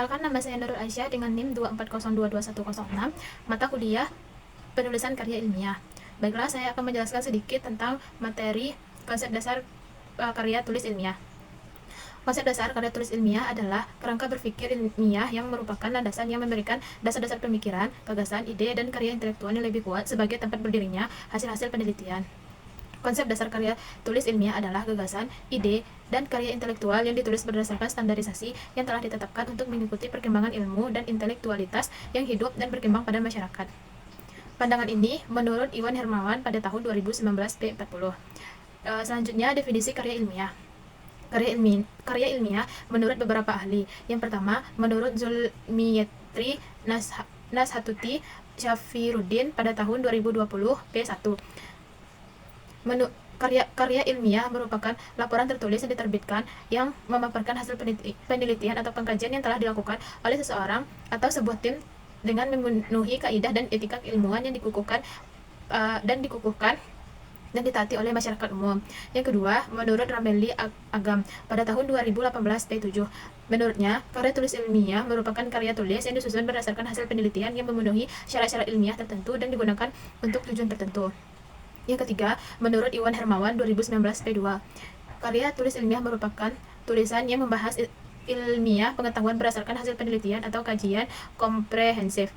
Perkenalkan, nama saya Nurul Aisyah dengan NIM 240222106, mata kuliah penulisan karya ilmiah. Baiklah, saya akan menjelaskan sedikit tentang materi konsep dasar karya tulis ilmiah. Konsep dasar karya tulis ilmiah adalah kerangka berpikir ilmiah yang merupakan landasan yang memberikan dasar-dasar pemikiran, gagasan, ide, dan karya intelektual yang lebih kuat sebagai tempat berdirinya hasil-hasil penelitian. Konsep dasar karya tulis ilmiah adalah gagasan, ide, dan karya intelektual yang ditulis berdasarkan standarisasi yang telah ditetapkan untuk mengikuti perkembangan ilmu dan intelektualitas yang hidup dan berkembang pada masyarakat. Pandangan ini menurut Iwan Hermawan pada tahun 2019 p40. Selanjutnya, definisi karya ilmiah. Karya ilmiah menurut beberapa ahli. Yang pertama, menurut Zulmietri Nashatuti Syafiruddin pada tahun 2020 P1. Karya ilmiah merupakan laporan tertulis yang diterbitkan yang memaparkan hasil penelitian atau pengkajian yang telah dilakukan oleh seseorang atau sebuah tim dengan memenuhi kaidah dan etika keilmuan yang dikukuhkan dan ditaati oleh masyarakat umum. Yang kedua, menurut Ramelli Agam pada tahun 2018 P7. Menurutnya, karya tulis ilmiah merupakan karya tulis yang disusun berdasarkan hasil penelitian yang memenuhi syarat-syarat ilmiah tertentu dan digunakan untuk tujuan tertentu. Yang ketiga, menurut Iwan Hermawan 2019 P2, karya tulis ilmiah merupakan tulisan yang membahas ilmiah pengetahuan berdasarkan hasil penelitian atau kajian komprehensif,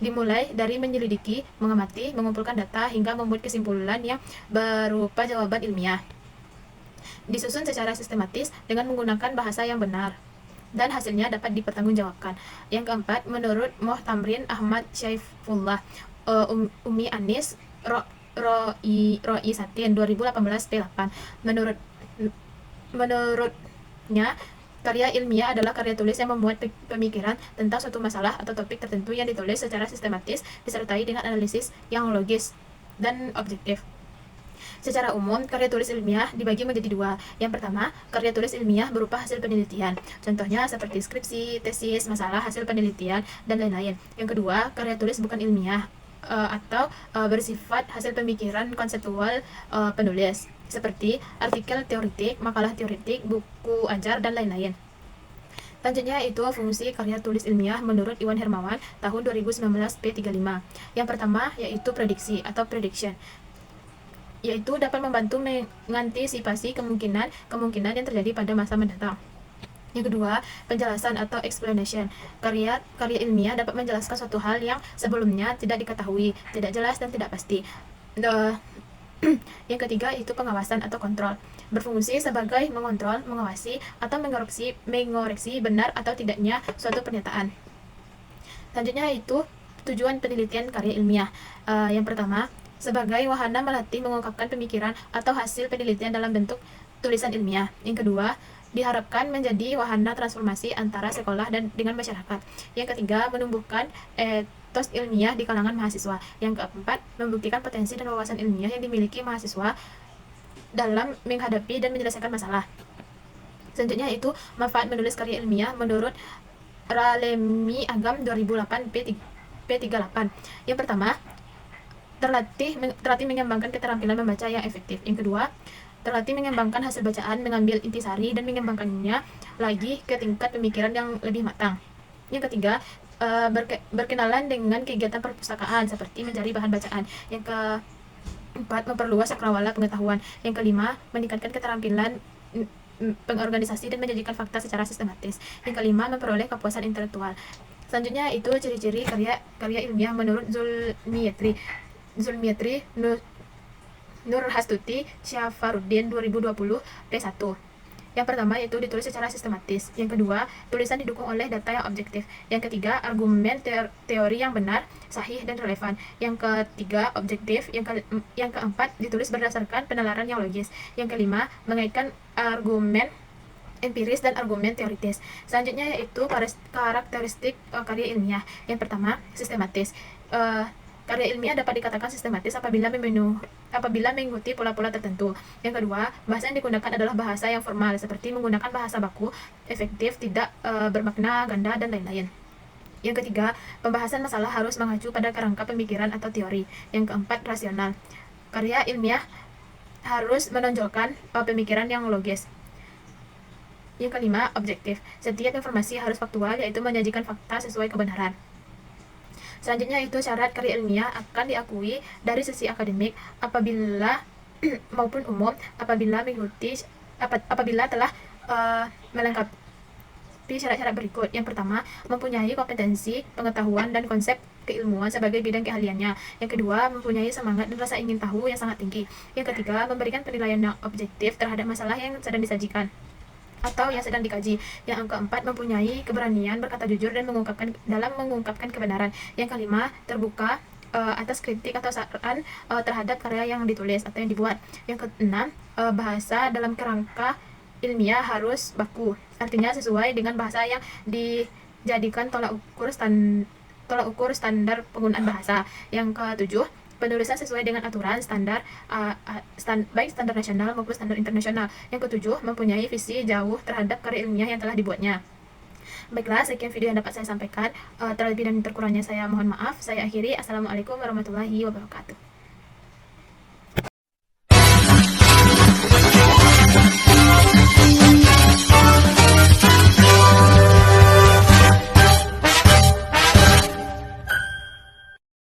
dimulai dari menyelidiki, mengamati, mengumpulkan data, hingga membuat kesimpulan yang berupa jawaban ilmiah. Disusun secara sistematis dengan menggunakan bahasa yang benar, dan hasilnya dapat dipertanggungjawabkan. Yang keempat, menurut Mohtamrin Ahmad Syaifullah, Umi Anis, Roi Satin 2018 P8. Menurutnya, karya ilmiah adalah karya tulis yang memuat pemikiran tentang suatu masalah atau topik tertentu yang ditulis secara sistematis disertai dengan analisis yang logis dan objektif. Secara umum, karya tulis ilmiah dibagi menjadi dua. Yang pertama, karya tulis ilmiah berupa hasil penelitian. Contohnya seperti skripsi, tesis, masalah hasil penelitian, dan lain-lain. Yang kedua, karya tulis bukan ilmiah atau bersifat hasil pemikiran konseptual penulis, seperti artikel teoretik, makalah teoretik, buku ajar, dan lain-lain. Selanjutnya itu fungsi karya tulis ilmiah menurut Iwan Hermawan tahun 2019 P35. Yang pertama yaitu prediksi atau prediction, yaitu dapat membantu mengantisipasi kemungkinan yang terjadi pada masa mendatang. Yang kedua, penjelasan atau explanation. Karya ilmiah dapat menjelaskan suatu hal yang sebelumnya tidak diketahui, tidak jelas, dan tidak pasti. Yang ketiga itu pengawasan atau kontrol. Berfungsi sebagai mengontrol, mengawasi, atau mengoreksi benar atau tidaknya suatu pernyataan. Selanjutnya itu tujuan penelitian karya ilmiah. Yang pertama, sebagai wahana melatih mengungkapkan pemikiran atau hasil penelitian dalam bentuk tulisan ilmiah. Yang kedua, diharapkan menjadi wahana transformasi antara sekolah dan dengan masyarakat. Yang ketiga, menumbuhkan etos ilmiah di kalangan mahasiswa. Yang keempat, membuktikan potensi dan wawasan ilmiah yang dimiliki mahasiswa dalam menghadapi dan menyelesaikan masalah. Selanjutnya itu manfaat menulis karya ilmiah menurut Ramelli Agam 2008 P38. Yang pertama, terlatih mengembangkan keterampilan membaca yang efektif. Yang kedua, terlatih mengembangkan hasil bacaan, mengambil intisari, dan mengembangkannya lagi ke tingkat pemikiran yang lebih matang. Yang ketiga, berkenalan dengan kegiatan perpustakaan seperti mencari bahan bacaan. Yang keempat, memperluas cakrawala pengetahuan. Yang kelima, meningkatkan keterampilan pengorganisasi dan menyajikan fakta secara sistematis. Yang kelima, memperoleh kepuasan intelektual. Selanjutnya itu ciri-ciri karya ilmiah menurut Zulmietri Nurhastuti Syafaruddin 2020 P1. Yang pertama yaitu ditulis secara sistematis. Yang kedua, tulisan didukung oleh data yang objektif. Yang ketiga, argumen teori yang benar, sahih, dan relevan. Yang ketiga, objektif. Yang keempat, ditulis berdasarkan penalaran yang logis. Yang kelima, mengaitkan argumen empiris dan argumen teoritis. Selanjutnya yaitu karakteristik karya ilmiah. Yang pertama, sistematis. Karya ilmiah dapat dikatakan sistematis apabila mengikuti pola-pola tertentu. Yang kedua, bahasa yang digunakan adalah bahasa yang formal, seperti menggunakan bahasa baku, efektif, tidak bermakna ganda, dan lain-lain. Yang ketiga, pembahasan masalah harus mengacu pada kerangka pemikiran atau teori. Yang keempat, rasional. Karya ilmiah harus menonjolkan pemikiran yang logis. Yang kelima, objektif. Setiap informasi harus faktual, yaitu menyajikan fakta sesuai kebenaran. Selanjutnya itu syarat karya ilmiah akan diakui dari sisi akademik apabila maupun umum apabila telah melengkapi syarat-syarat berikut. Yang pertama, mempunyai kompetensi, pengetahuan, dan konsep keilmuan sebagai bidang keahliannya. Yang kedua, mempunyai semangat dan rasa ingin tahu yang sangat tinggi. Yang ketiga, memberikan penilaian yang objektif terhadap masalah yang sedang disajikan atau yang sedang dikaji. Yang keempat, mempunyai keberanian berkata jujur dan mengungkapkan kebenaran. Yang kelima, terbuka atas kritik atau saran terhadap karya yang ditulis atau yang dibuat. Yang keenam, bahasa dalam kerangka ilmiah harus baku, artinya sesuai dengan bahasa yang dijadikan tolak ukur standar penggunaan bahasa. Yang ketujuh, penulisan sesuai dengan aturan baik standar nasional maupun standar internasional. Yang ketujuh, mempunyai visi jauh terhadap karya ilmiah yang telah dibuatnya. Baiklah, sekian video yang dapat saya sampaikan. Terlebih dan terkurangnya saya mohon maaf. Saya akhiri. Assalamualaikum warahmatullahi wabarakatuh.